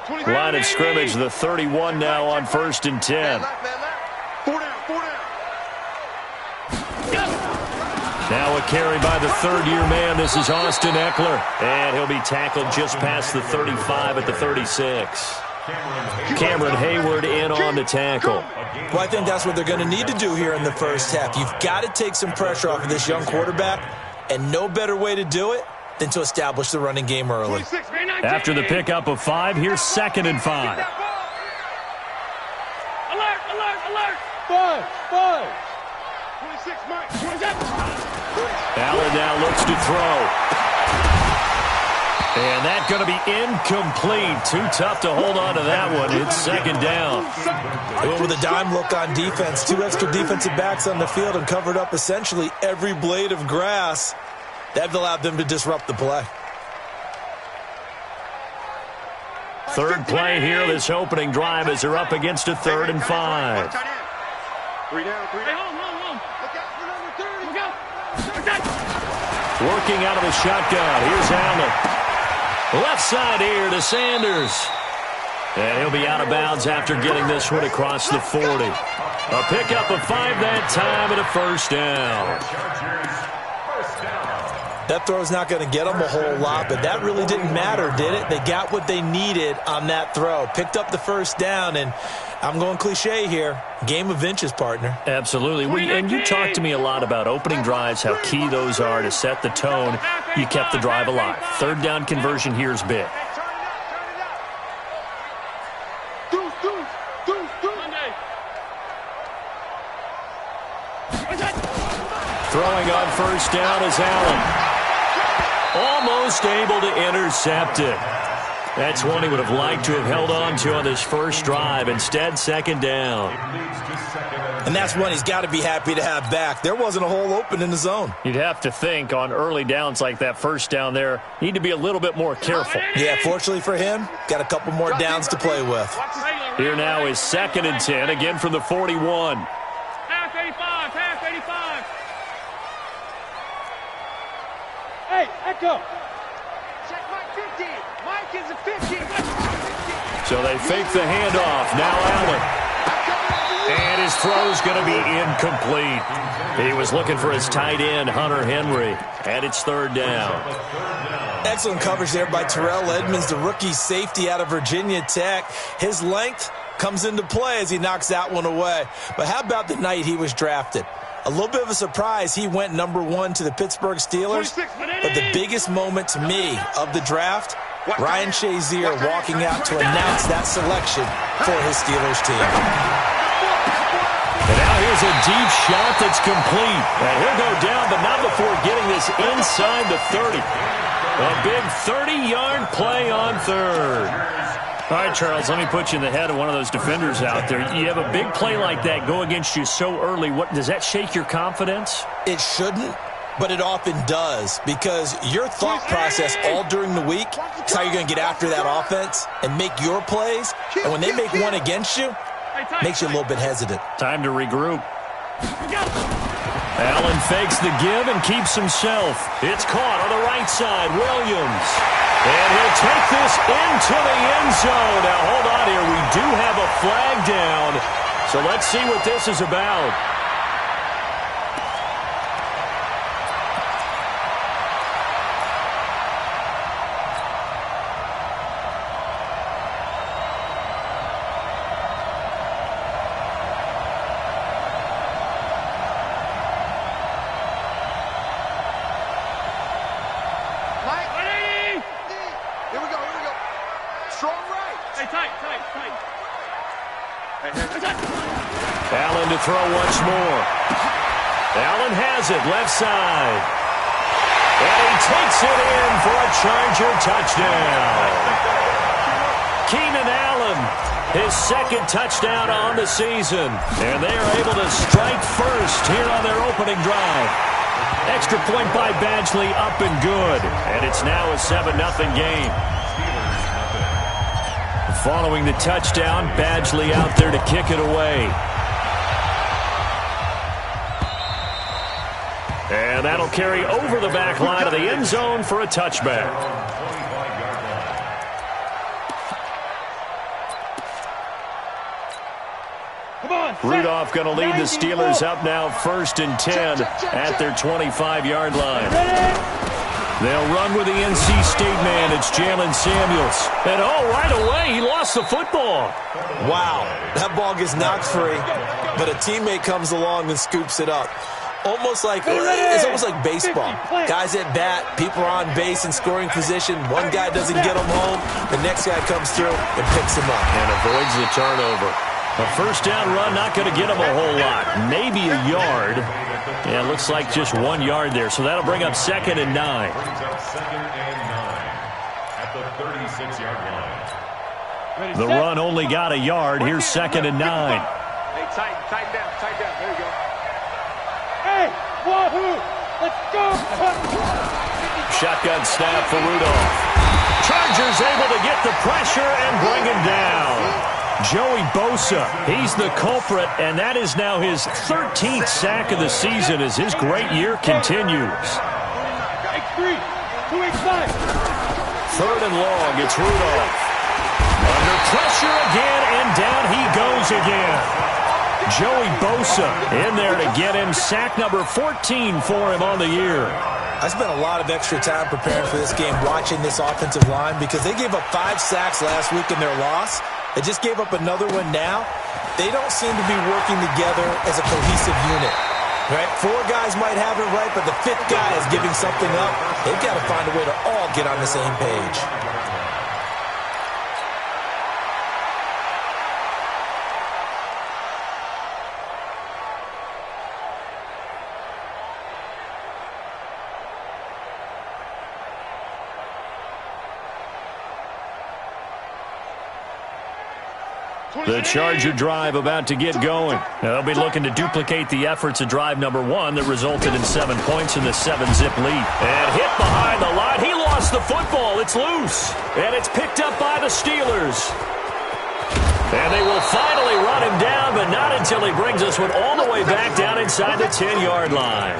Line of scrimmage, the 31 now on 1st and 10. Now a carry by the third-year man. This is Austin Eckler. And he'll be tackled just past the 35 at the 36. Cameron Hayward in on the tackle. Well, I think that's what they're going to need to do here in the first half. You've got to take some pressure off of this young quarterback, and no better way to do it than to establish the running game early. After the pickup of 5, here's 2nd and 5. Alert, alert, alert. 5. 26, Mike. 27. Allen now looks to throw. And that's going to be incomplete. Too tough to hold on to that one. It's 2nd down. They went with a dime look on defense. 2 extra defensive backs on the field and covered up essentially every blade of grass. That allowed them to disrupt the play. Third play here, this opening drive, as they're up against a 3rd and 5. 3 down. Hey, home. Look out for number 30. Look out. Working out of the shotgun. Here's Allen. Left side here to Sanders. And he'll be out of bounds after getting this one across the 40. A pickup of 5 that time and a 1st down. That throw's not going to get them a whole lot, but that really didn't matter, did it? They got what they needed on that throw. Picked up the 1st down, and I'm going cliche here. Game of inches, partner. Absolutely. And you talked to me a lot about opening drives, how key those are to set the tone. You kept the drive alive. 3rd down conversion here is big. Throwing on 1st down is Allen. Almost able to intercept it. That's one he would have liked to have held on to on this first drive. Instead, 2nd down. And that's one he's got to be happy to have back. There wasn't a hole open in the zone. You'd have to think on early downs like that 1st down there, need to be a little bit more careful. Yeah, fortunately for him, got a couple more downs to play with. Here now is 2nd and 10, again from the 41. Half 85. Hey, Echo. Check Mike 50. Mike is a 50. So they fake the handoff. Now Allen. And his throw's going to be incomplete. He was looking for his tight end, Hunter Henry. And it's 3rd down. Excellent coverage there by Terrell Edmonds, the rookie safety out of Virginia Tech. His length comes into play as he knocks that one away. But how about the night he was drafted? A little bit of a surprise. He went number 1 to the Pittsburgh Steelers. But the biggest moment to me of the draft, Ryan Shazier walking out to announce that selection for his Steelers team. And now here's a deep shot that's complete. And he'll go down, but not before getting this inside the 30. A big 30-yard play on 3rd. All right, Charles, let me put you in the head of one of those defenders out there. You have a big play like that go against you so early. What does that shake your confidence? It shouldn't, but it often does, because your thought process all during the week is how you're going to get after that offense and make your plays. And when they make one against you, makes you a little bit hesitant. Time to regroup. Allen fakes the give and keeps himself. It's caught on the right side. Williams. And he'll take this into the end zone. Now, hold on here. We do have a flag down. So let's see what this is about. Allen to throw once more. Allen has it, left side. And he takes it in for a Charger touchdown. Keenan Allen, his 2nd touchdown on the season. And they are able to strike first here on their opening drive. Extra point by Badgley, up and good. And it's now a 7-0 game. Following the touchdown, Badgley out there to kick it away. And that'll carry over the back line of the end zone for a touchback. Rudolph going to lead the Steelers up now 1st and 10 at their 25-yard line. They'll run with the NC State man. It's Jalen Samuels. And, right away, he lost the football. Wow, that ball gets knocked free, but a teammate comes along and scoops it up. It's almost like baseball. Guys at bat, people are on base in scoring position. One guy doesn't get him home. The next guy comes through and picks him up. And avoids the turnover. A first down run, not going to get him a whole lot. Maybe a yard. Yeah, it looks like just 1 yard there. So that'll bring up 2nd and 9. The run only got a yard. Here's 2nd and 9. Hey, tighten down. There you go. Hey, wahoo! Let's go! Shotgun snap for Rudolph. Chargers able to get the pressure and bring him down. Joey Bosa, he's the culprit, and that is now his 13th sack of the season as his great year continues. X3, 2X5. 3rd and long, it's Rudolph. Under pressure again, and down he goes again. Joey Bosa in there to get him sack number 14 for him on the year. I spent a lot of extra time preparing for this game watching this offensive line because they gave up 5 sacks last week in their loss. They just gave up another one now. They don't seem to be working together as a cohesive unit. Right? 4 guys might have it right, but the 5th guy is giving something up. They've got to find a way to all get on the same page. The Charger drive about to get going. They'll be looking to duplicate the efforts of drive number 1 that resulted in 7 points in the 7-zip lead. And hit behind the line. He lost the football. It's loose. And it's picked up by the Steelers. And they will finally run him down, but not until he brings us one all the way back down inside the 10-yard line.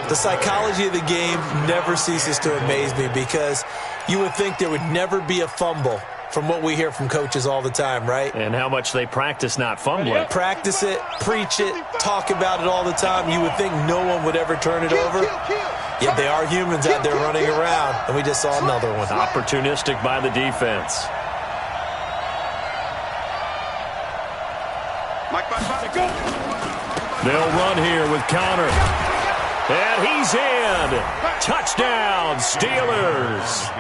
The psychology of the game never ceases to amaze me because you would think there would never be a fumble from what we hear from coaches all the time, right? And how much they practice not fumbling. Practice it, preach it, talk about it all the time. You would think no one would ever turn it over. Yet they are humans out there running around, and we just saw another one. Opportunistic by the defense. They'll run here with Connor. And he's in. Touchdown, Steelers.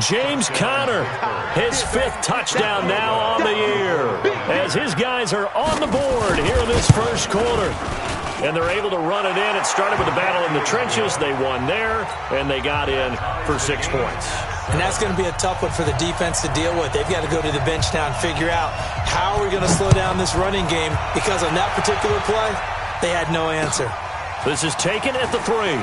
James Conner, his 5th touchdown now on the year, as his guys are on the board here in this first quarter. And they're able to run it in. It started with a battle in the trenches. They won there, and they got in for 6 points. And that's going to be a tough one for the defense to deal with. They've got to go to the bench now and figure out how are we going to slow down this running game, because on that particular play, they had no answer. This is taken at the 3.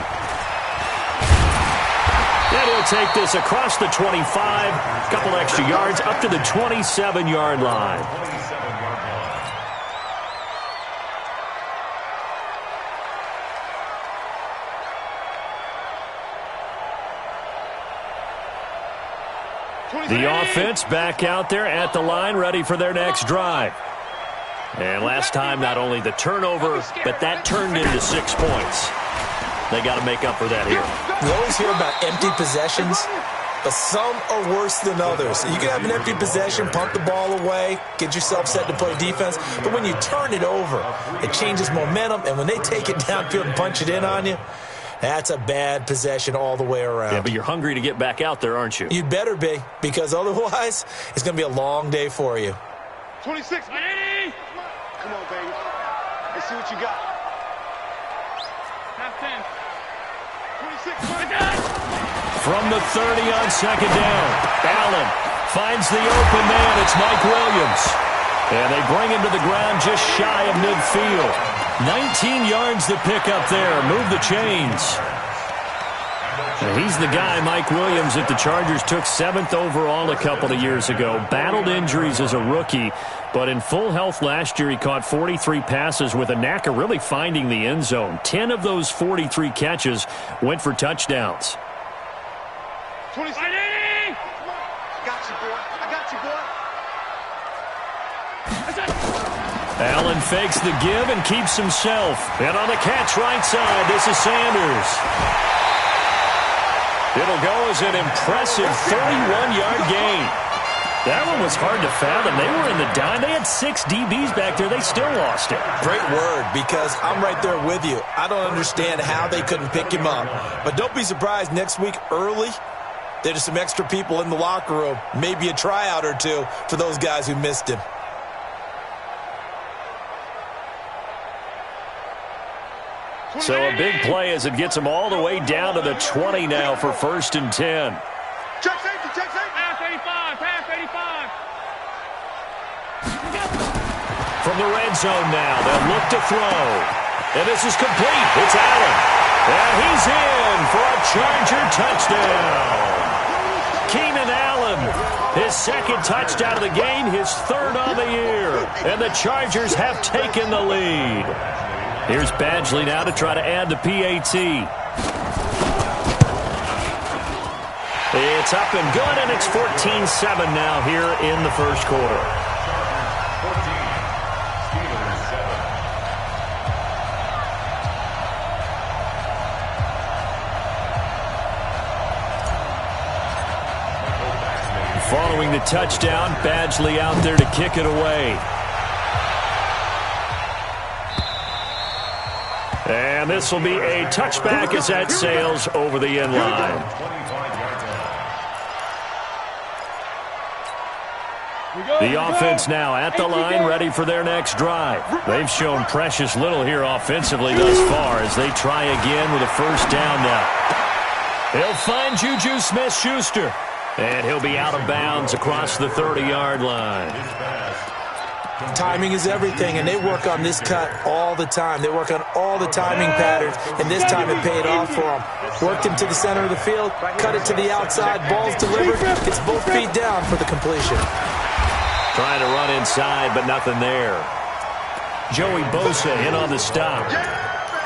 And he'll take this across the 25, a couple extra yards, up to the 27-yard line. The offense back out there at the line, ready for their next drive. And last time, not only the turnover, but that turned into 6 points. They got to make up for that here. You always hear about empty possessions, but some are worse than others. You can have an empty possession, punt the ball away, get yourself set to play defense, but when you turn it over, it changes momentum, and when they take it downfield and punch it in on you, that's a bad possession all the way around. Yeah, but you're hungry to get back out there, aren't you? You'd better be, because otherwise, it's going to be a long day for you. 26. Come on, baby. Let's see what you got. Half 10. 26. From the 30 on 2nd down, Allen finds the open man. It's Mike Williams. And they bring him to the ground just shy of midfield. 19 yards to pick up there. Move the chains. And he's the guy, Mike Williams, that the Chargers took 7th overall a couple of years ago. Battled injuries as a rookie, but in full health last year, he caught 43 passes with a knack of really finding the end zone. 10 of those 43 catches went for touchdowns. 26. I got you, boy. I got you, boy. Allen fakes the give and keeps himself. And on the catch right side, this is Sanders. It'll go as an impressive 31-yard gain. That one was hard to fathom. They were in the dime. They had 6 DBs back there. They still lost it. Great word, because I'm right there with you. I don't understand how they couldn't pick him up. But don't be surprised next week early, there's some extra people in the locker room. Maybe a tryout or two for those guys who missed him. So a big play as it gets them all the way down to the 20 now for 1st and 10. Check safety, check safety. Pass 85, pass 85. From the red zone now, they'll look to throw. And this is complete. It's Allen. And he's in for a Charger touchdown. Keenan Allen, his 2nd touchdown of the game, his 3rd on the year. And the Chargers have taken the lead. Here's Badgley now to try to add the PAT. It's up and good, and it's 14-7 now here in the first quarter. Following the touchdown, Badgley out there to kick it away. And this will be a touchback as that sails over the end line. The offense now at the line, ready for their next drive. They've shown precious little here offensively thus far as they try again with a 1st down now. He'll find Juju Smith-Schuster, and he'll be out of bounds across the 30-yard line. Timing is everything, and they work on this cut all the time. They work on all the timing patterns, and this time it paid off for them. Worked him to the center of the field, cut it to the outside, ball's delivered, gets both feet down for the completion. Trying to run inside, but nothing there. Joey Bosa in on the stop.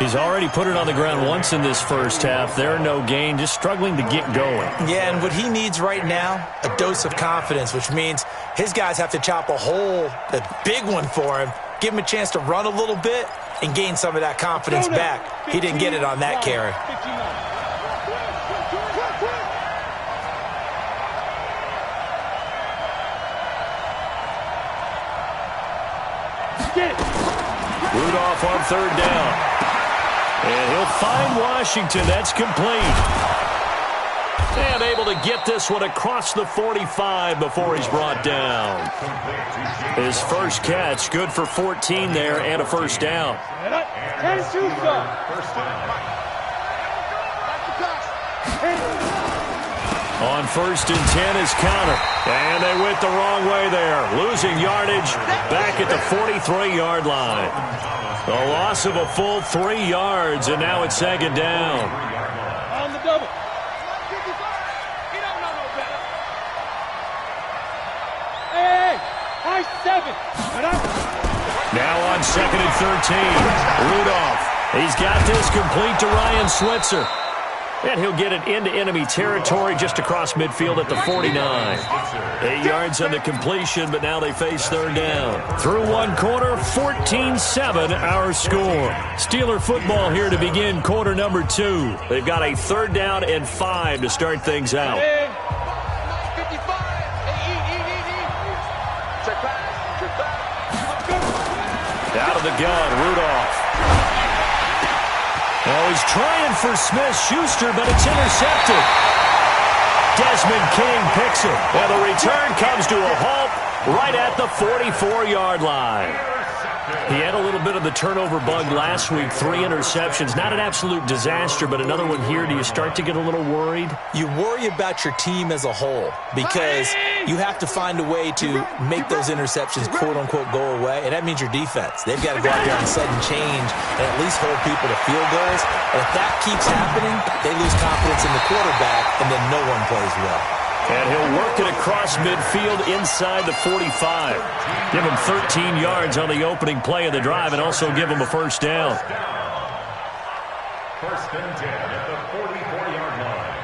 He's already put it on the ground once in this first half. There, no gain, just struggling to get going. Yeah, and what he needs right now, a dose of confidence, which means his guys have to chop a hole, a big one for him, give him a chance to run a little bit and gain some of that confidence back. He didn't get it on that carry. Rudolph on 3rd down. And he'll find Washington. That's complete. And able to get this one across the 45 before he's brought down. His first catch, good for 14 there and a 1st down. On 1st and 10 is Connor. And they went the wrong way there. Losing yardage back at the 43-yard line. A loss of a full 3 yards, and now it's 2nd down. On the double. He don't know no better. Hey, high 7. Now on 2nd and 13. Rudolph. He's got this complete to Ryan Switzer. And he'll get it into enemy territory just across midfield at the 49. 8 yards on the completion, but now they face 3rd down. Through one quarter, 14-7 our score. Steeler football here to begin quarter number 2. They've got a 3rd down and 5 to start things out. Out of the gun, Rudolph. Oh, he's trying for Smith-Schuster, but it's intercepted. Desmond King picks it, and the return comes to a halt right at the 44-yard line. He had a little bit of the turnover bug last week, 3 interceptions. Not an absolute disaster, but another one here. Do you start to get a little worried? You worry about your team as a whole because you have to find a way to make those interceptions, quote-unquote, go away, and that means your defense. They've got to go out there and sudden change and at least hold people to field goals. And if that keeps happening, they lose confidence in the quarterback, and then no one plays well. And he'll work it across midfield inside the 45. Give him 13 yards on the opening play of the drive and also give him a 1st down. 1st and 10 at the 44-yard line.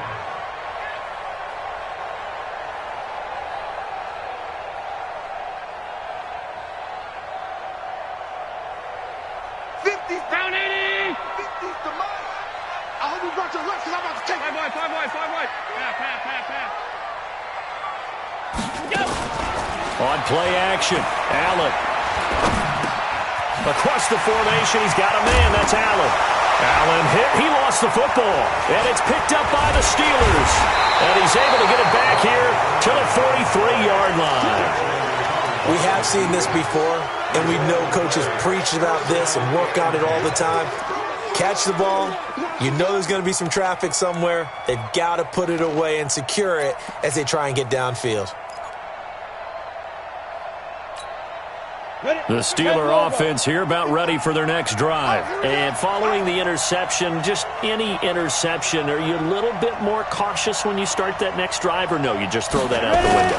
Down 80. I hope you brought your left because I'm about to take it. Five wide. Pass. Go. On play action, Allen. Across the formation, he's got a man. That's Allen. Allen hit. He lost the football. And it's picked up by the Steelers. And he's able to get it back here to the 43-yard line. We have seen this before, and we know coaches preach about this and work on it all the time. Catch the ball. You know there's going to be some traffic somewhere. They've got to put it away and secure it as they try and get downfield. The Steeler offense here about ready for their next drive. And following the interception, just any interception, are you a little bit more cautious when you start that next drive, or no, you just throw that out the window?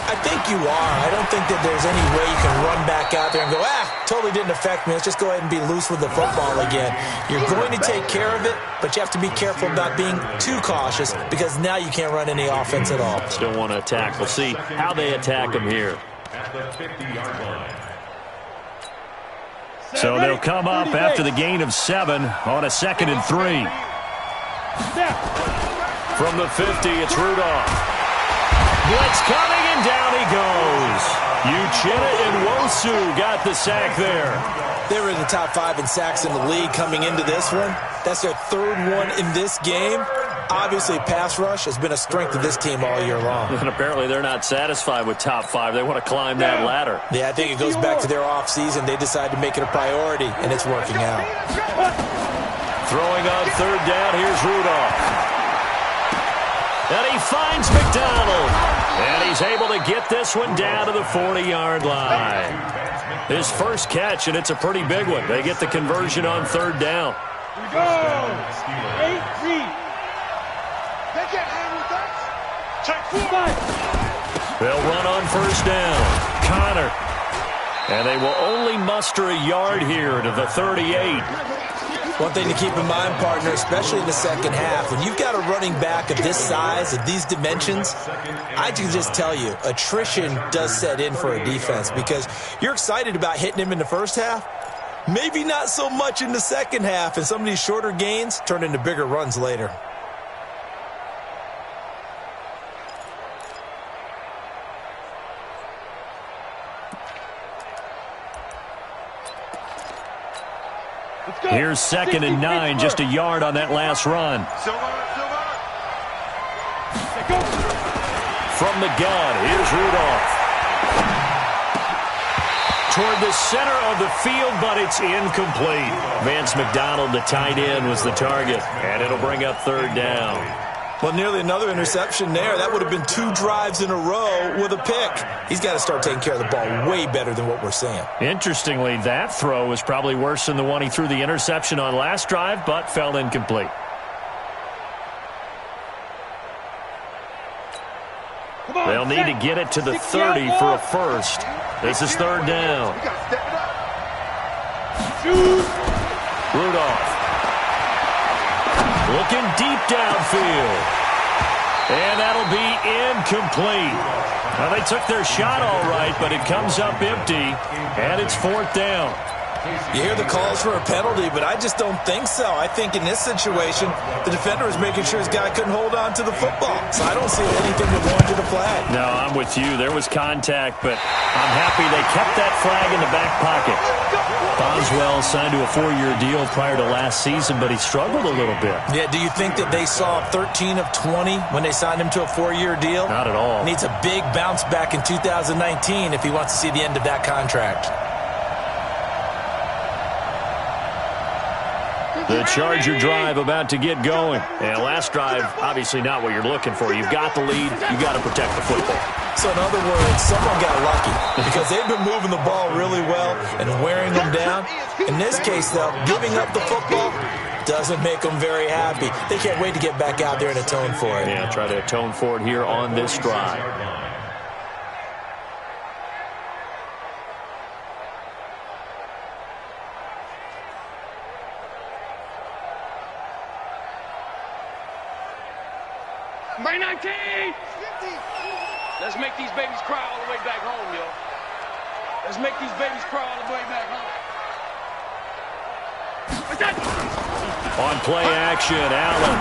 I think you are. I don't think that there's any way you can run back out there and go, totally didn't affect me. Let's just go ahead and be loose with the football again. You're going to take care of it, but you have to be careful about being too cautious because now you can't run any offense at all. Still want to attack. We'll see how they attack them here. At the 50-yard line. So they'll come up after the gain of 7 on a 2nd and 3. From the 50, it's Rudolph. Blitz coming, and down he goes. Uchenna and Nwosu got the sack there. They were in the top 5 in sacks in the league coming into this one. That's their 3rd one in this game. Obviously, pass rush has been a strength of this team all year long. And apparently they're not satisfied with top 5. They want to climb that ladder. Yeah, I think it goes back to their offseason. They decided to make it a priority, and it's working out. Throwing on 3rd down, here's Rudolph. And he finds McDonald. And he's able to get this one down to the 40-yard line. His first catch, and it's a pretty big one. They get the conversion on 3rd down. Here we go. 8-3. They can't hang with us. Check 4. They'll run on 1st down. Connor. And they will only muster a yard here to the 38. One thing to keep in mind, partner, especially in the second half, when you've got a running back of this size, of these dimensions, I can just tell you, attrition does set in for a defense because you're excited about hitting him in the first half, maybe not so much in the second half, and some of these shorter gains turn into bigger runs later. Here's 2nd and 9, just a yard on that last run. From the gun, here's Rudolph. Toward the center of the field, but it's incomplete. Vance McDonald, the tight end, was the target, and it'll bring up 3rd down. Well, nearly another interception there. That would have been 2 drives in a row with a pick. He's got to start taking care of the ball way better than what we're seeing. Interestingly, that throw was probably worse than the one he threw the interception on last drive, but fell incomplete. They'll need to get it to the 30 for a first. This is 3rd down. Rudolph. Looking deep downfield. And that'll be incomplete. Now, they took their shot all right, but it comes up empty, and it's 4th down. You hear the calls for a penalty, but I just don't think so. I think in this situation, the defender was making sure his guy couldn't hold on to the football. So I don't see anything that warranted a flag. No, I'm with you. There was contact, but I'm happy they kept that flag in the back pocket. Boswell signed to a 4-year deal prior to last season, but he struggled a little bit. Yeah, do you think that they saw 13 of 20 when they signed him to a 4-year deal? Not at all. Needs a big bounce back in 2019 if he wants to see the end of that contract. The Charger drive about to get going. And last drive, obviously not what you're looking for. You've got the lead. You've got to protect the football. So in other words, someone got lucky because they've been moving the ball really well and wearing them down. In this case, though, giving up the football doesn't make them very happy. They can't wait to get back out there and atone for it. Yeah, try to atone for it here on this drive. By 19! Let's make these babies cry all the way back home, yo. Let's make these babies cry all the way back home. On play action, Allen.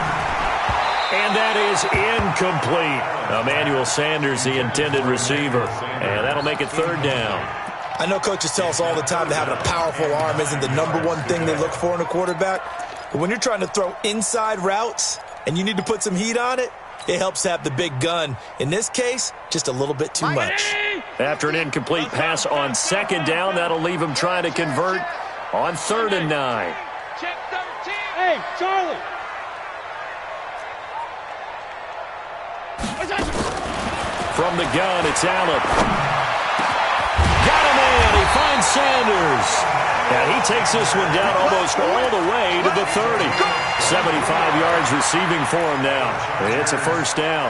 And that is incomplete. Emmanuel Sanders, the intended receiver. And that'll make it third down. I know coaches tell us all the time that having a powerful arm isn't the #1 thing they look for in a quarterback. But when you're trying to throw inside routes and you need to put some heat on it, it helps to have the big gun. In this case, just a little bit too much. After an incomplete pass on second down, that'll leave him trying to convert on 3rd and 9. Check 13. Hey, Charlie. From the gun, it's Allen. Got him in. He finds Sanders. And he takes this one down almost all the way to the 30. 75 yards receiving for him now. It's a first down.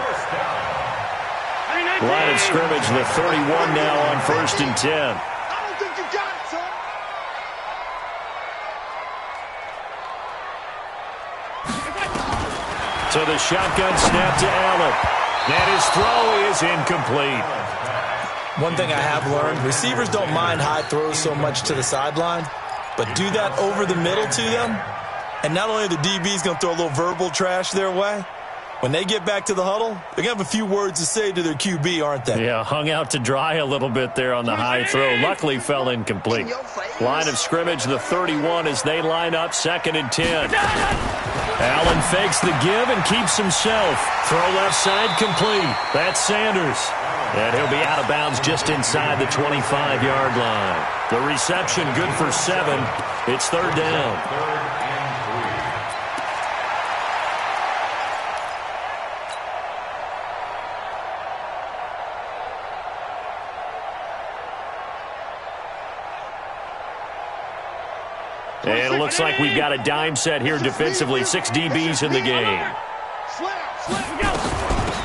Line of scrimmage, the 31 now on 1st and 10. I don't think you got it, son. To the shotgun snap to Allen. And his throw is incomplete. One thing I have learned, receivers don't mind high throws so much to the sideline, but do that over the middle to them, and not only the DB's going to throw a little verbal trash their way, when they get back to the huddle, they're going to have a few words to say to their QB, aren't they? Yeah, hung out to dry a little bit there on the high throw. Luckily fell incomplete. Line of scrimmage, the 31 as they line up 2nd and 10. Allen fakes the give and keeps himself. Throw left side complete. That's Sanders. And he'll be out of bounds just inside the 25-yard line. The reception good for 7. It's 3rd down. And it looks like we've got a dime set here defensively. 6 DBs in the game.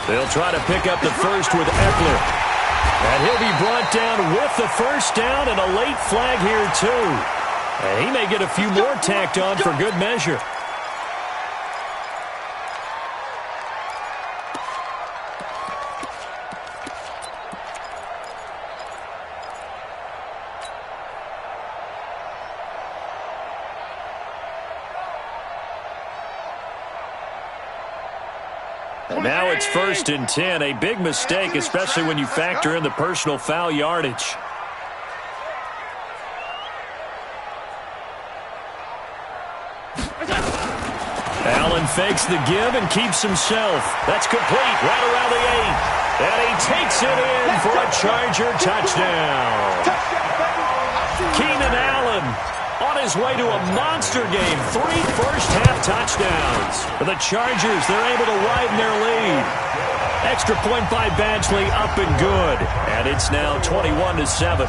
They'll try to pick up the first with Eckler. And he'll be brought down with the first down and a late flag here too. And he may get a few more tacked on for good measure. And now it's 1st and 10. A big mistake, especially when you factor in the personal foul yardage. Allen fakes the give and keeps himself. That's complete right around the 8. And he takes it in for a Charger touchdown. Keenan Allen on his way to a monster game. 3 first-half touchdowns. For the Chargers, they're able to widen their lead. Extra point by Badgley, up and good. And it's now 21-7.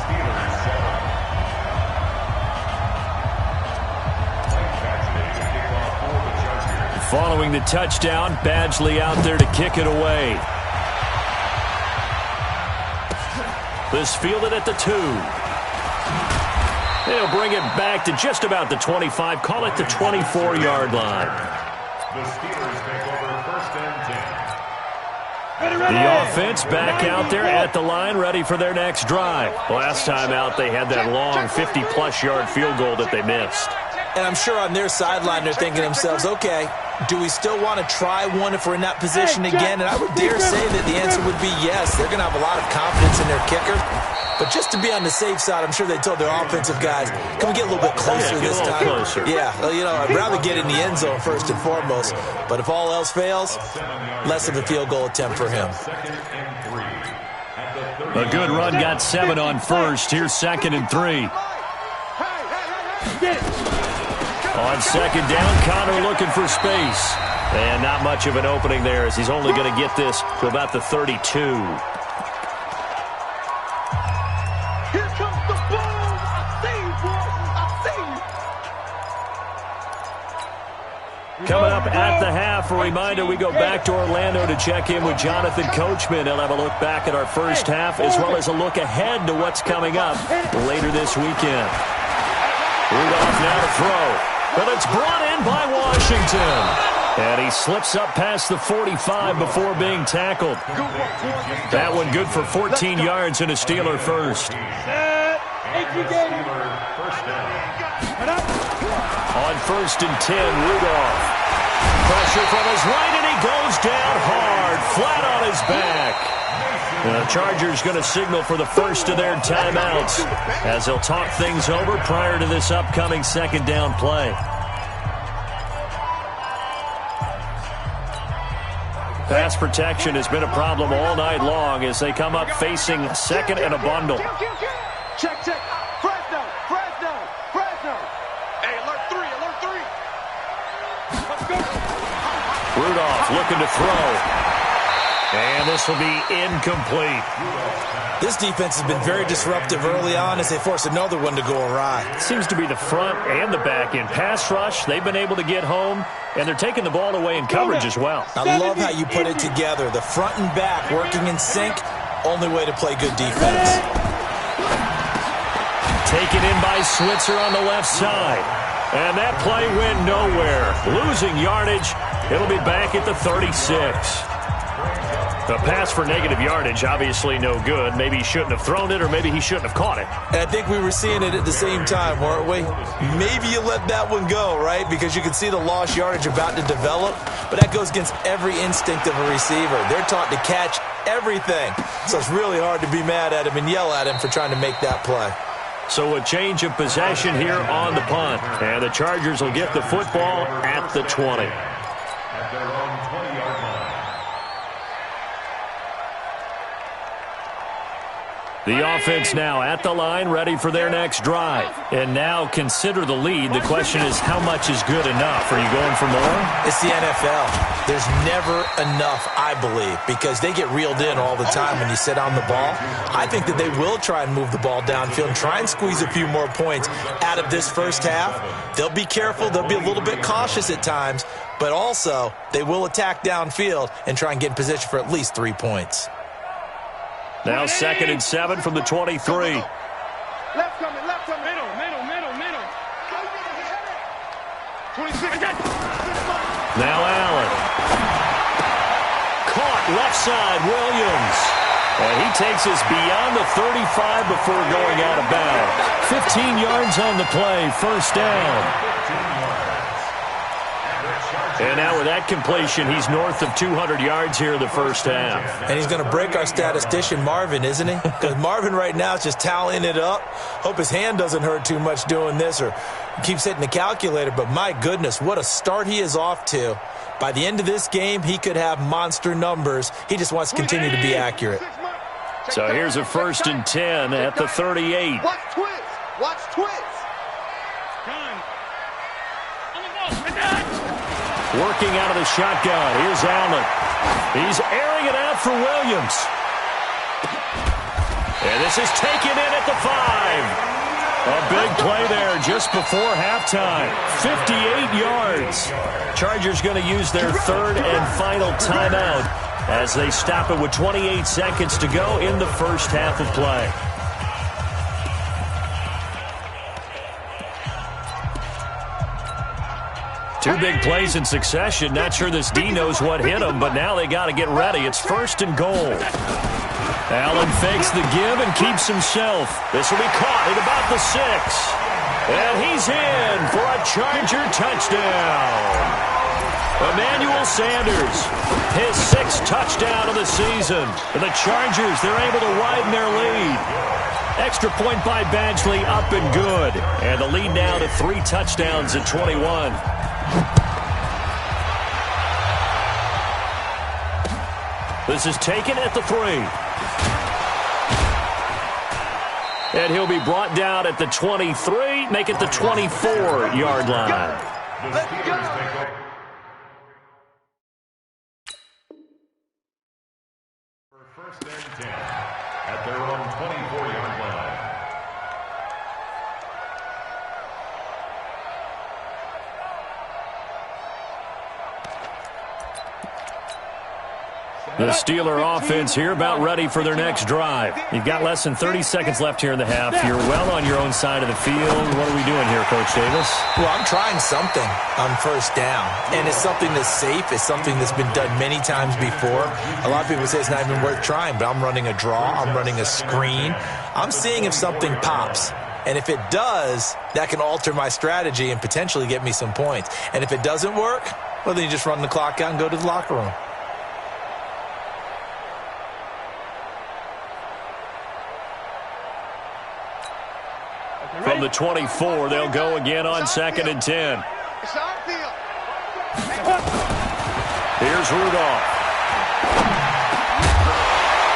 Following the touchdown, Badgley out there to kick it away. This fielded at the 2. They'll bring it back to just about the 25. Call it the 24-yard line. The Steelers take over 1st and 10. The offense back out there at the line, ready for their next drive. Last time out, they had that long 50-plus yard field goal that they missed. And I'm sure on their sideline they're thinking to themselves, okay, do we still want to try one if we're in that position again? And I would dare say that the answer would be yes. They're going to have a lot of confidence in their kicker. But just to be on the safe side, I'm sure they told their offensive guys, can we get a little bit closer this time? Closer. Yeah, well, you know, I'd rather get in the end zone first and foremost. But if all else fails, less of a field goal attempt for him. A good run got 7 on first. Here's 2nd and 3. On 2nd down, Connor looking for space. And not much of an opening there as he's only going to get this to about the 32. Here comes the boom. I see you, boy. I see you. Coming up at the half, a reminder, we go back to Orlando to check in with Jonathan Coachman. He'll have a look back at our first half as well as a look ahead to what's coming up later this weekend. Rudolph now to throw. But it's brought in by Washington. And he slips up past the 45 before being tackled. That one good for 14 yards and a Steeler first. On 1st and 10, Rudolph. Pressure from his right, and he goes down hard, flat on his back. The Chargers going to signal for the first of their timeouts as they'll talk things over prior to this upcoming second down play. Pass protection has been a problem all night long as they come up facing second and a bundle. Check. Fresno. Hey, alert 3. Let's go. Rudolph looking to throw. And this will be incomplete. This defense has been very disruptive early on as they force another one to go awry. It seems to be the front and the back in pass rush. They've been able to get home, and they're taking the ball away in coverage as well. I love how you put it together. The front and back working in sync, only way to play good defense. Taken in by Switzer on the left side. And that play went nowhere. Losing yardage. It'll be back at the 36. The pass for negative yardage, obviously no good. Maybe he shouldn't have thrown it, or maybe he shouldn't have caught it. And I think we were seeing it at the same time, weren't we? Maybe you let that one go, right? Because you can see the lost yardage about to develop. But that goes against every instinct of a receiver. They're taught to catch everything. So it's really hard to be mad at him and yell at him for trying to make that play. So a change of possession here on the punt. And the Chargers will get the football at the 20. At their own 20-yard line. The offense now at the line, ready for their next drive. And now consider the lead. The question is, how much is good enough? Are you going for more? It's the NFL. There's never enough, I believe, because they get reeled in all the time when you sit on the ball. I think that they will try and move the ball downfield and try and squeeze a few more points out of this first half. They'll be careful. They'll be a little bit cautious at times, but also they will attack downfield and try and get in position for at least 3 points. Now 2nd and 7 from the 23. Left coming. Middle. 26. Now Allen. Caught left side, Williams. And he takes us beyond the 35 before going out of bounds. 15 yards on the play, first down. And now with that completion, he's north of 200 yards here in the first half. And he's going to break our statistician, Marvin, isn't he? Because Marvin right now is just tallying it up. Hope his hand doesn't hurt too much doing this or keeps hitting the calculator. But my goodness, what a start he is off to. By the end of this game, he could have monster numbers. He just wants to continue to be accurate. So here's a 1st and 10 at the 38. Watch twist. Working out of the shotgun. Here's Allen. He's airing it out for Williams. And this is taken in at the 5. A big play there just before halftime. 58 yards. Chargers going to use their 3rd and final timeout as they stop it with 28 seconds to go in the first half of play. Two big plays in succession. Not sure this D knows what hit him, but now they got to get ready. It's 1st and goal. Allen fakes the give and keeps himself. This will be caught at about the 6. And he's in for a Charger touchdown. Emmanuel Sanders, his 6th touchdown of the season. And the Chargers, they're able to widen their lead. Extra point by Badgley, up and good. And the lead now to 3 touchdowns at 21. This is taken at the 3. And he'll be brought down at the 23, make it the 24-yard line. The Steelers take over. For 1st and 10 at their own 24-yard line. The Steeler offense here about ready for their next drive. You've got less than 30 seconds left here in the half. You're well on your own side of the field. What are we doing here, Coach Davis? Well, I'm trying something on 1st down, and it's something that's safe. It's something that's been done many times before. A lot of people say it's not even worth trying, but I'm running a draw. I'm running a screen. I'm seeing if something pops. And if it does, that can alter my strategy and potentially get me some points. And if it doesn't work, well, then you just run the clock out and go to the locker room. From the 24, they'll go again on 2nd and 10. Here's Rudolph.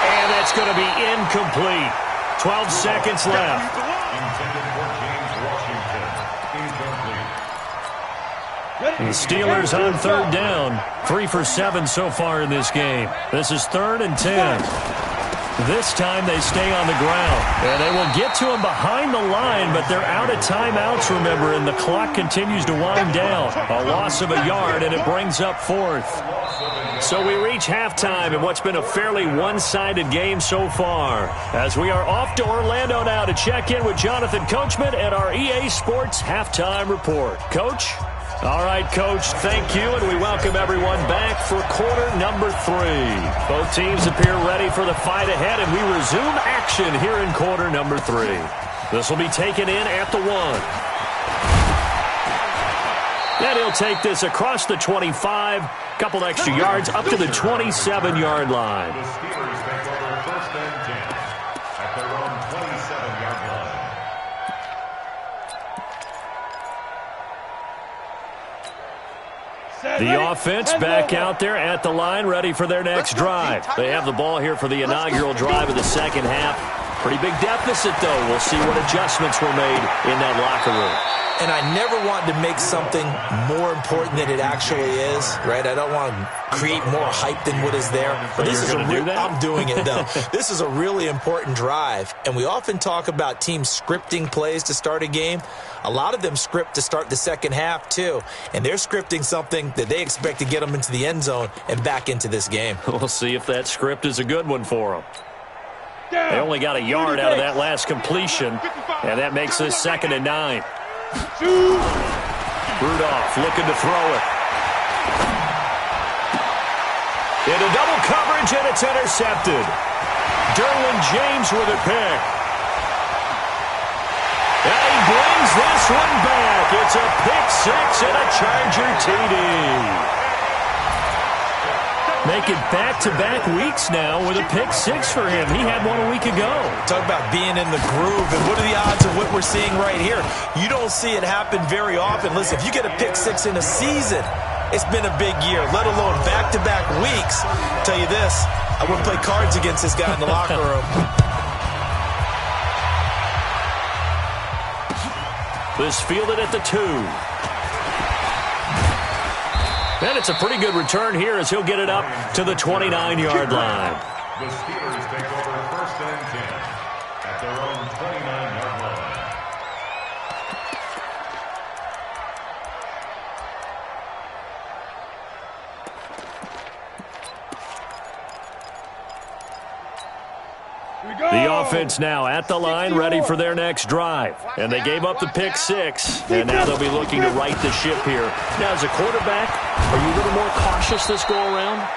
And that's going to be incomplete. 12 seconds left. The Steelers on 3rd down. 3 for 7 so far in this game. This is 3rd and 10. This time they stay on the ground. And they will get to him behind the line, but they're out of timeouts, remember, and the clock continues to wind down. A loss of a yard, and it brings up 4th. So we reach halftime in what's been a fairly one-sided game so far, as we are off to Orlando now to check in with Jonathan Coachman at our EA Sports Halftime Report. Coach? All right, Coach, thank you, and we welcome everyone back for quarter number 3. Both teams appear ready for the fight ahead, and we resume action here in quarter number 3. This will be taken in at the 1. And he'll take this across the 25, couple extra yards up to the 27-yard line. The Steelers take over 1st and 10 at their own 27-yard line. The offense back out there at the line, ready for their next drive. They have the ball here for the inaugural drive of the second half. Pretty big deficit, though. We'll see what adjustments were made in that locker room. And I never want to make something more important than it actually is, right? I don't want to create more hype than what is there. But this is I'm doing it, though. This is a really important drive. And we often talk about teams scripting plays to start a game. A lot of them script to start the second half, too. And they're scripting something that they expect to get them into the end zone and back into this game. We'll see if that script is a good one for them. They only got a yard out of that last completion, and that makes this 2nd and 9. Rudolph looking to throw it. Into double coverage, and it's intercepted. Derwin James with a pick. And he brings this one back. It's a pick 6 and a Charger TD. Make it back-to-back weeks now with a pick 6 for him. He had one a week ago. Talk about being in the groove, and what are the odds of what we're seeing right here? You don't see it happen very often. Listen, if you get a pick 6 in a season, it's been a big year, let alone back-to-back weeks. I'll tell you this, I wouldn't play cards against this guy in the locker room. This fielded at the 2. And it's a pretty good return here as he'll get it up to the 29-yard line. The Steelers take over 1st and 10 at their own 29-yard line. The offense now at the line, ready for their next drive. And they gave up the pick 6, and now they'll be looking to right the ship here. Now, as a quarterback, are you a little more cautious this go-around?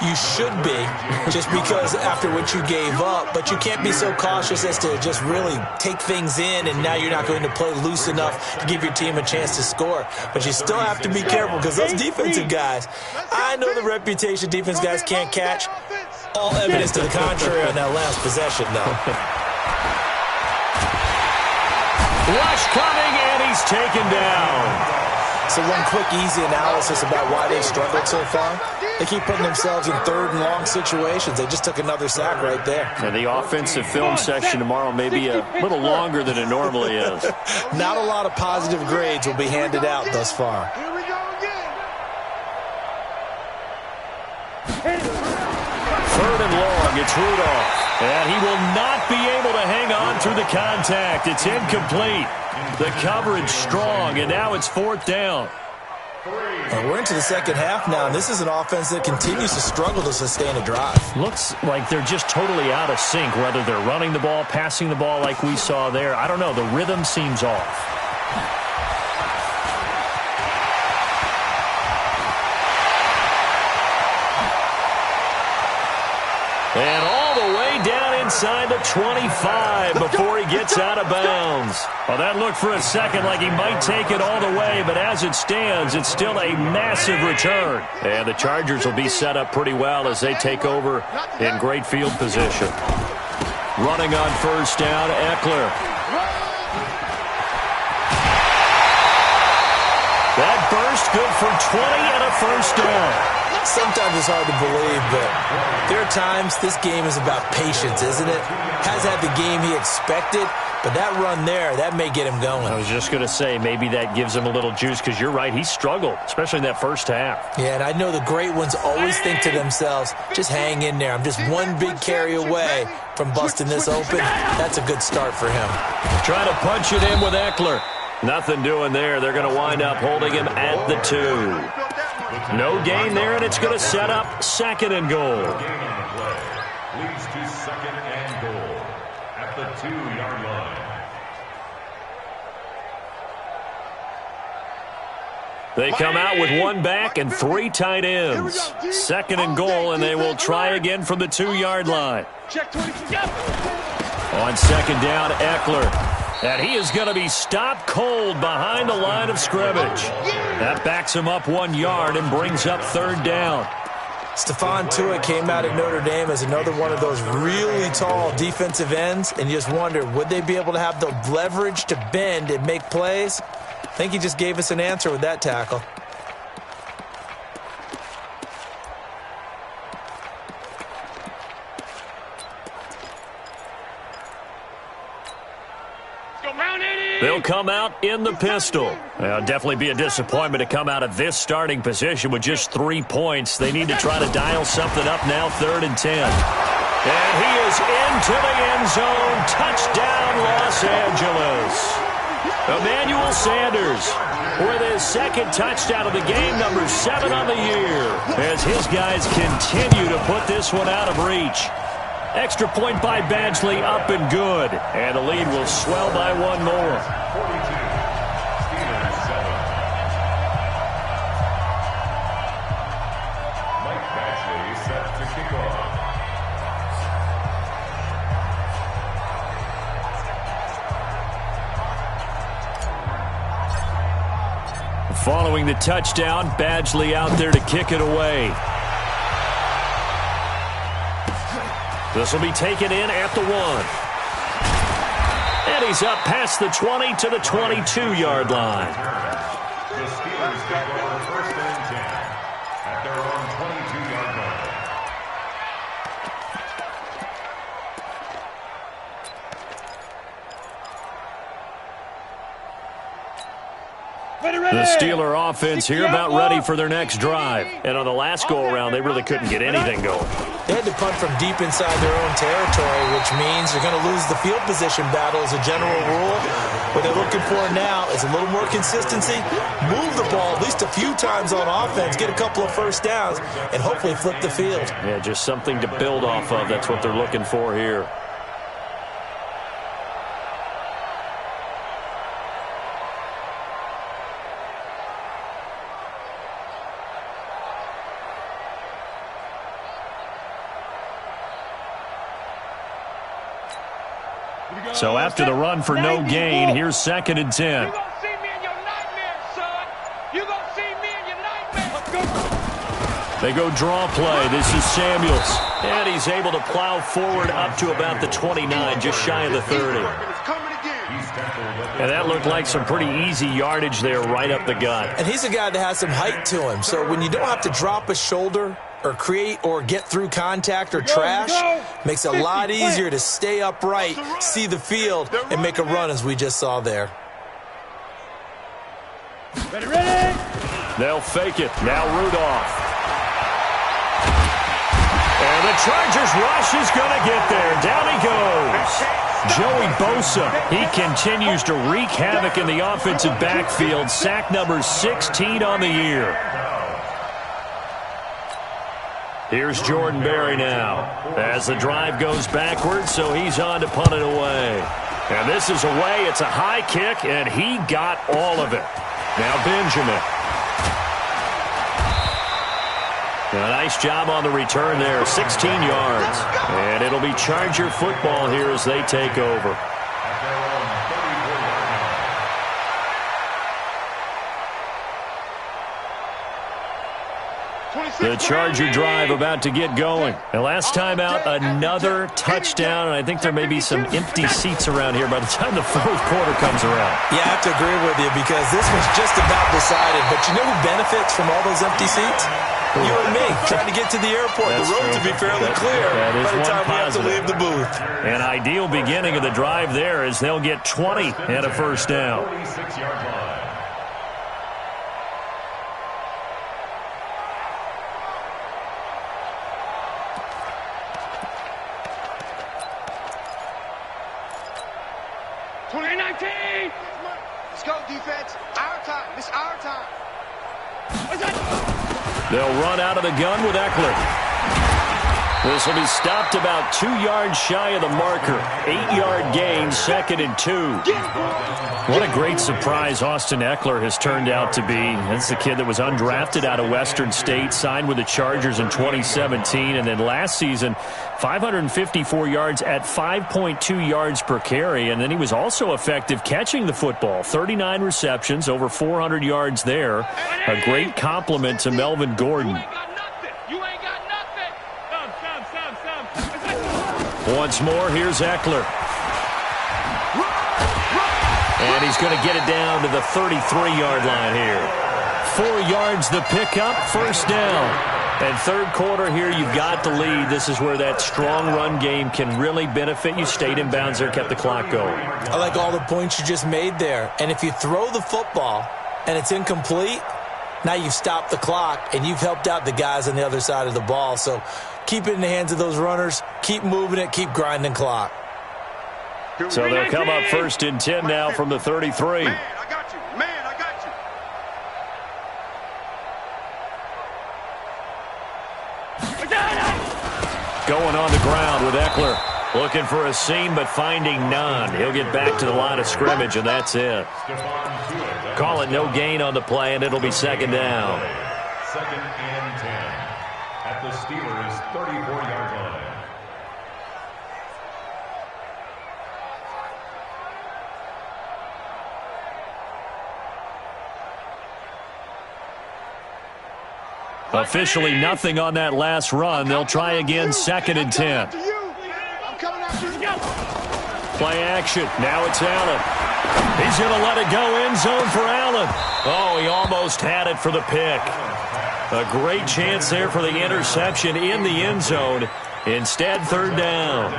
You should be, just because after what you gave up, but you can't be so cautious as to just really take things in, and now you're not going to play loose enough to give your team a chance to score. But you still have to be careful, because those defensive guys, I know the reputation defense guys can't catch. All evidence to the contrary on that last possession, though. Rush coming, and he's taken down. So one quick, easy analysis about why they've struggled so far. They keep putting themselves in 3rd and long situations. They just took another sack right there. And the offensive film section tomorrow may be a little longer than it normally is. Not a lot of positive grades will be handed out thus far. Here we go again. 3rd and long, it's Rudolph. And he will not be able to hang on through the contact. It's incomplete. The coverage strong, and now it's 4th down. And we're into the second half now, and this is an offense that continues to struggle to sustain a drive. Looks like they're just totally out of sync, whether they're running the ball, passing the ball like we saw there. I don't know. The rhythm seems off. And all the way down inside the 25 before he gets out of bounds. Well, that looked for a second like he might take it all the way, but as it stands, it's still a massive return. And the Chargers will be set up pretty well as they take over in great field position. Running on first down, Eckler. That burst good for 20 and a first down. Sometimes it's hard to believe, but there are times this game is about patience, isn't it? Has had the game he expected, but that run there, that may get him going. I was just going to say, maybe that gives him a little juice, because you're right, he struggled, especially in that first half. Yeah, and I know the great ones always think to themselves, just hang in there. I'm just one big carry away from busting this open. That's a good start for him. Trying to punch it in with Eckler. Nothing doing there. They're going to wind up holding him at the 2. No gain there, and it's going to set up second and goal. Gain on the play leads to second and goal at the 2-yard line. They come out with one back and 3 tight ends. Second and goal, and they will try again from the 2-yard line. On second down, Eckler. And he is going to be stopped cold behind the line of scrimmage. That backs him up 1 yard and brings up third down. Stephon Tuitt came out of Notre Dame as another one of those really tall defensive ends, and you just wonder, would they be able to have the leverage to bend and make plays? I think he just gave us an answer with that tackle. They'll come out in the pistol. It'll definitely be a disappointment to come out of this starting position with just 3 points. They need to try to dial something up now, 3rd and 10. And he is into the end zone. Touchdown, Los Angeles. Emmanuel Sanders with his second touchdown of the game, number 7 on the year, as his guys continue to put this one out of reach. Extra point by Badgley, up and good. And the lead will swell by 1 more. 42, Steelers 7. Mike Badgley set to kick off. Following the touchdown, Badgley out there to kick it away. This will be taken in at the 1. And he's up past the 20 to the 22-yard line. The Steelers take over 1st and 10 at their own 22-yard line. The Steeler offense here about ready for their next drive. And on the last go-around, they really couldn't get anything going. They had to punt from deep inside their own territory, which means they're going to lose the field position battle as a general rule. What they're looking for now is a little more consistency, move the ball at least a few times on offense, get a couple of first downs, and hopefully flip the field. Yeah, just something to build off of. That's what they're looking for here. So after the run for no gain, here's 2nd and 10. You're going to see me in your nightmares, son. You're going to see me in your nightmares. They go draw play. This is Samuels. And he's able to plow forward up to about the 29, just shy of the 30. And that looked like some pretty easy yardage there right up the gut. And he's a guy that has some height to him. So when you don't have to drop a shoulder or create or get through contact or trash, makes it a lot easier to stay upright, see the field, and make a run as we just saw there. Ready? They'll fake it. Now Rudolph. And the Chargers rush is going to get there. Down he goes. Joey Bosa, he continues to wreak havoc in the offensive backfield. Sack number 16 on the year. Here's Jordan Berry now as the drive goes backwards, so he's on to punt it away. And this is away. It's a high kick, and he got all of it. Now Benjamin. A nice job on the return there, 16 yards. And it'll be Charger football here as they take over. The Charger drive about to get going. And last time out, another touchdown. And I think there may be some empty seats around here by the time the fourth quarter comes around. Yeah, I have to agree with you because this was just about decided. But you know who benefits from all those empty seats? You and me, trying to get to the airport. That's the road true. to be fairly clear that is by the time one we have to leave the booth. An ideal beginning of the drive there as they'll get 20 and a first down. 46-yard line. Let's go, defense. Our time. It's our time. They'll run out of the gun with Eckler. This will be stopped about 2 yards shy of the marker. 8-yard gain, 2nd and 2. What a great surprise Austin Eckler has turned out to be. That's the kid that was undrafted out of Western State, signed with the Chargers in 2017, and then last season, 554 yards at 5.2 yards per carry, and then he was also effective catching the football. 39 receptions, over 400 yards there. A great compliment to Melvin Gordon. Once more, here's Eckler. And he's going to get it down to the 33-yard line here. 4 yards the pickup, first down. And third quarter here, you've got the lead. This is where that strong run game can really benefit you. Stayed in bounds there, kept the clock going. I like all the points you just made there. And if you throw the football and it's incomplete, now you've stopped the clock and you've helped out the guys on the other side of the ball. So keep it in the hands of those runners. Keep moving it. Keep grinding clock. So they'll come up 1st and 10 now from the 33. Man, I got you. Man, I got you. Going on the ground with Eckler. Looking for a seam, but finding none. He'll get back to the line of scrimmage, and that's it. Call it no gain on the play, and it'll be 2nd down. 2nd and 10 at the Steelers' 34-yard line. Officially nothing on that last run. They'll try again, 2nd and 10. I'm coming after you. Play action. Now it's Allen. He's going to let it go end zone for Allen. Oh, he almost had it for the pick. A great chance there for the interception in the end zone. Instead, 3rd down.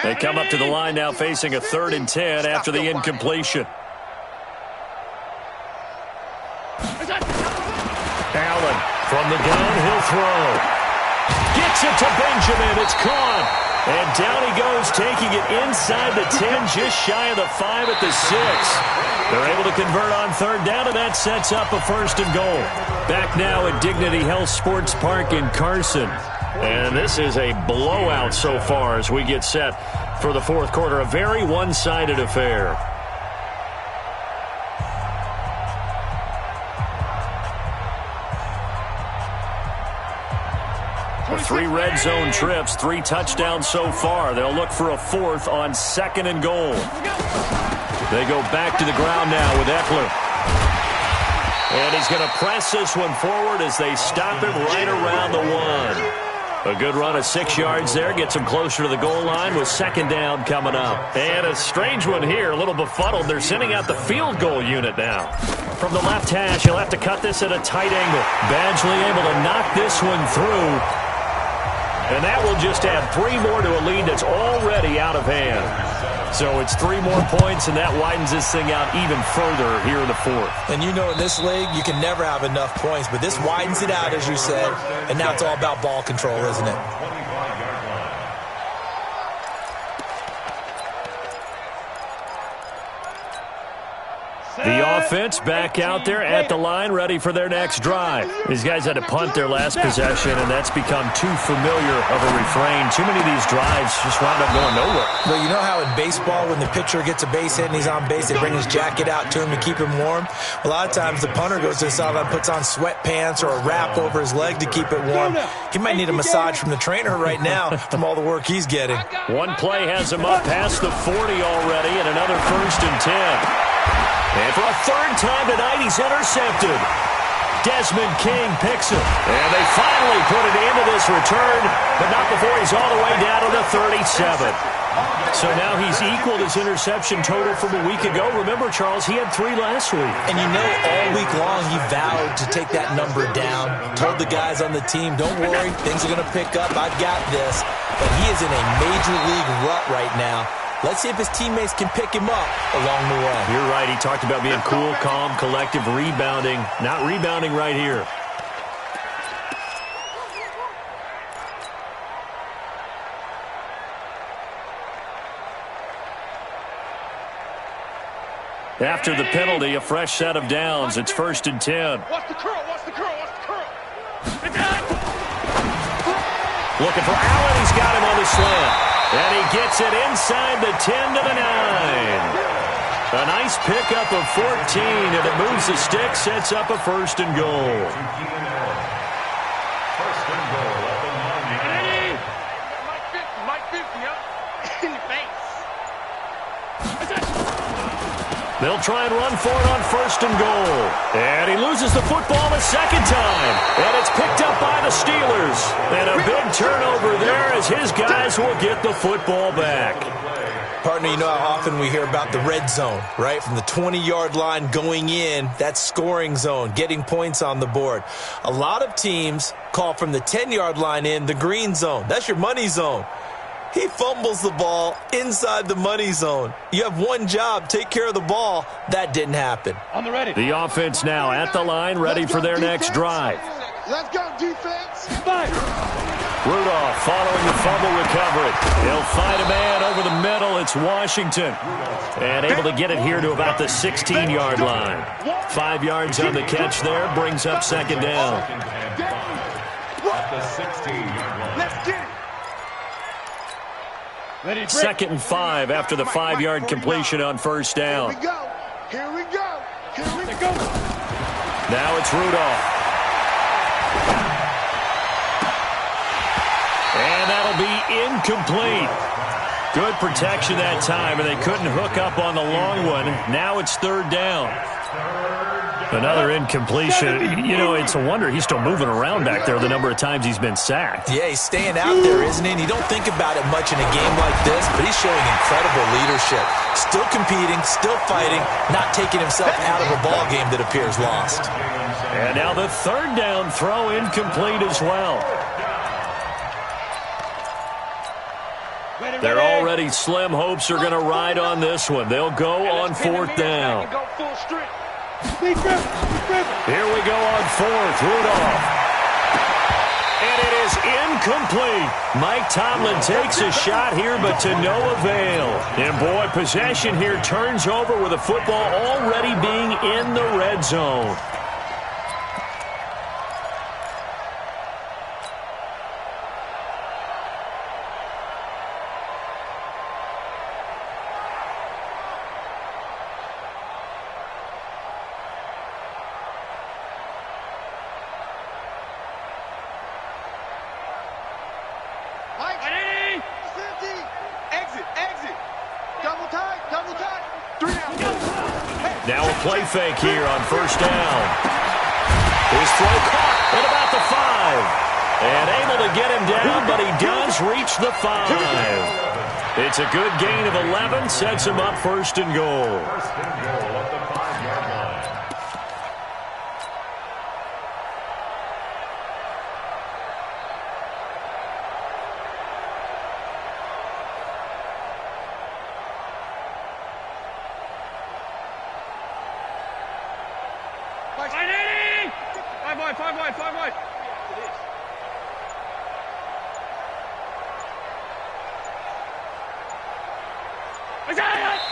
They come up to the line now facing a 3rd and 10 after the incompletion. Allen from the gun, he'll throw. Gets it to Benjamin, it's caught. And down he goes, taking it inside the 10, just shy of the 5 at the 6. They're able to convert on 3rd down, and that sets up a 1st and goal. Back now at Dignity Health Sports Park in Carson. And this is a blowout so far as we get set for the fourth quarter. A very one-sided affair. Three red zone trips, 3 touchdowns so far. They'll look for a 4th on 2nd and goal. They go back to the ground now with Eckler. And he's going to press this one forward as they stop him right around the 1. A good run of 6 yards there. Gets him closer to the goal line with 2nd down coming up. And a strange one here, a little befuddled. They're sending out the field goal unit now. From the left hash, he'll have to cut this at a tight angle. Badgley able to knock this one through. And that will just add 3 more to a lead that's already out of hand. So it's 3 more points, and that widens this thing out even further here in the 4th. And you know in this league, you can never have enough points, but this widens it out, as you said, and now it's all about ball control, isn't it? The offense back out there at the line, ready for their next drive. These guys had to punt their last possession, and that's become too familiar of a refrain. Too many of these drives just wound up going nowhere. Well, you know how in baseball, when the pitcher gets a base hit and he's on base, they bring his jacket out to him to keep him warm? A lot of times the punter goes to the sideline, puts on sweatpants or a wrap over his leg to keep it warm. He might need a massage from the trainer right now from all the work he's getting. One play has him up past the 40 already, and another 1st and 10. And for a third time tonight, he's intercepted. Desmond King picks him. And they finally put it into this return, but not before he's all the way down to the 37. So now he's equaled his interception total from a week ago. Remember, Charles, he had 3 last week. And you know, all week long he vowed to take that number down. Told the guys on the team, don't worry, things are going to pick up. I've got this. But he is in a major league rut right now. Let's see if his teammates can pick him up along the way. You're right. He talked about being cool, calm, collective, rebounding. Not rebounding right here. After the penalty, a fresh set of downs. It's 1st and 10. Watch the curl, watch the curl, watch the curl. Looking for Allen. He's got him on the slant. And he gets it inside the 10 to the 9. A nice pickup of 14, and it moves the stick, sets up a 1st and goal. 1st and goal at the 9. Mike 50, huh? In your face. They'll try and run for it on 1st and goal. And he loses the football a second time. And it's picked up by the Steelers. And a big turnover there as his guys will get the football back. Partner, you know how often we hear about the red zone, right? From the 20-yard line going in, that's scoring zone, getting points on the board. A lot of teams call from the 10-yard line in the green zone. That's your money zone. He fumbles the ball inside the money zone. You have one job, take care of the ball. That didn't happen. On the ready. The offense now at the line, ready for their next drive. Let's go, defense. Rudolph following the fumble recovery. He'll find a man over the middle. It's Washington. And able to get it here to about the 16-yard line. 5 yards on the catch there. Brings up 2nd down. At the 16-yard line. Let's get it. 2nd and 5 after the 5-yard completion on 1st down. Here we go. Here we go. Here we go. Now it's Rudolph. And that'll be incomplete. Good protection that time, and they couldn't hook up on the long one. Now it's 3rd down. Another incompletion. You know, it's a wonder he's still moving around back there the number of times he's been sacked. Yeah, he's staying out there, isn't he? And you don't think about it much in a game like this, but he's showing incredible leadership. Still competing, still fighting, not taking himself out of a ball game that appears lost. And now the 3rd down throw incomplete as well. Their already slim hopes are going to ride on this one. They'll go on 4th down. Here we go on 4th. Rudolph. And it is incomplete. Mike Tomlin takes a shot here, but to no avail. And boy, possession here turns over with the football already being in the red zone. Now a play fake here on 1st down. His throw caught at about the 5. And able to get him down, but he does reach the 5. It's a good gain of 11, sets him up 1st and goal. 1st and goal at the 5-yard line. Five wide.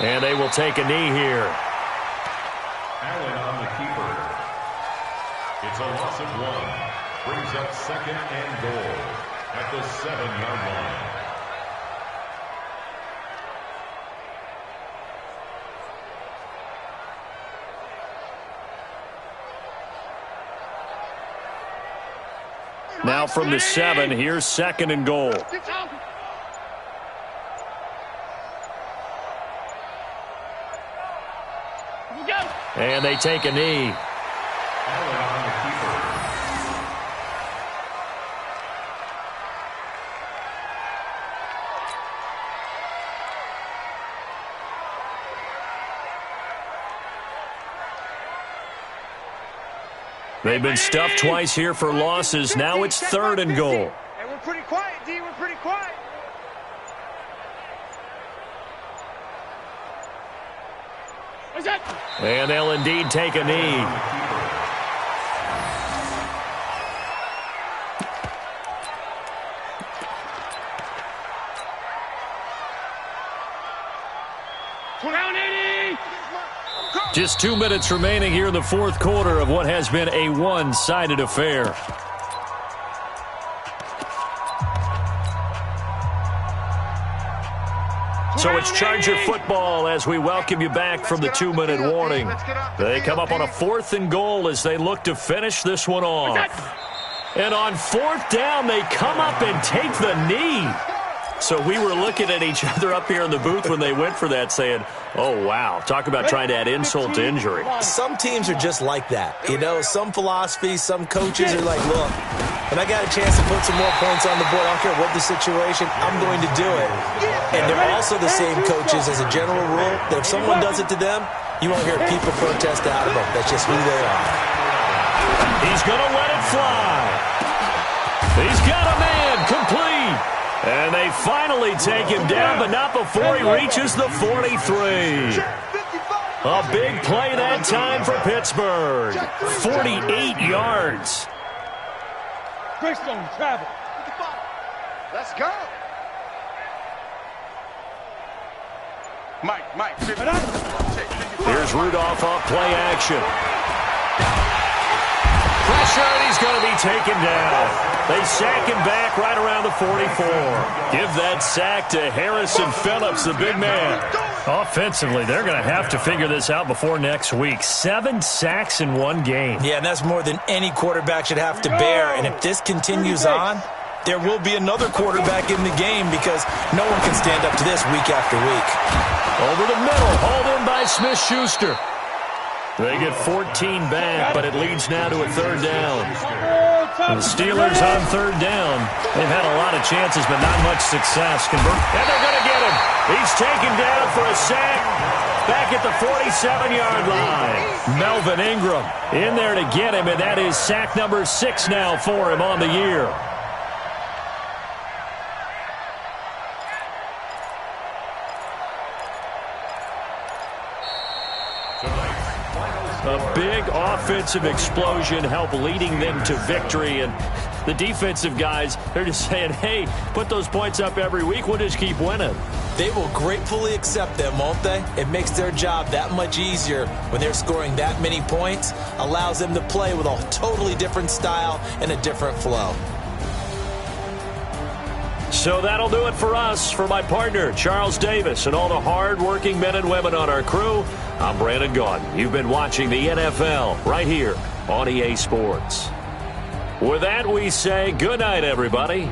And they will take a knee here. Allen on the keeper. It's a loss of 1. Brings up second and goal at the 7-yard line. Now from the 7, here's second and goal. And they take a knee. Allen on the keeper. They've been stuffed twice here for losses. Now it's third and goal. Hey, we're pretty quiet, D. We're pretty quiet. What's that? And they'll indeed take a knee. Just 2 minutes remaining here in the fourth quarter of what has been a one-sided affair. So it's Charger football as we welcome you back from the 2-minute warning. They come up on a 4th and goal as they look to finish this one off. And on 4th down, they come up and take the knee. So we were looking at each other up here in the booth when they went for that saying, oh, wow, talk about trying to add insult to injury. Some teams are just like that. You know, some philosophies, some coaches are like, look, when I got a chance to put some more points on the board, I don't care what the situation, I'm going to do it. And they're also the same coaches as a general rule that if someone does it to them, you won't hear people protest out of them. That's just who they are. He's going to let it fly. He's got a man complete. And they finally take him down, but not before he reaches the 43. A big play that time for Pittsburgh. 48 yards. Greystone, travel. Let's go. Mike. Here's Rudolph off play action. Pressure, and he's going to be taken down. They sack him back right around the 44. Give that sack to Harrison Phillips, the big man. Offensively, they're going to have to figure this out before next week. 7 sacks in one game. Yeah, and that's more than any quarterback should have to bear. And if this continues on, there will be another quarterback in the game because no one can stand up to this week after week. Over the middle, hauled in by Smith-Schuster. They get 14 back, but it leads now to a 3rd down. The Steelers on 3rd down. They've had a lot of chances, but not much success. And they're going to get him. He's taken down for a sack back at the 47-yard line. Melvin Ingram in there to get him, and that is sack number 6 now for him on the year. A big offensive explosion helped leading them to victory. And the defensive guys, they're just saying, hey, put those points up every week. We'll just keep winning. They will gratefully accept them, won't they? It makes their job that much easier when they're scoring that many points. Allows them to play with a totally different style and a different flow. So that'll do it for us. For my partner, Charles Davis, and all the hard-working men and women on our crew, I'm Brandon Gaudin. You've been watching the NFL right here on EA Sports. With that, we say good night, everybody.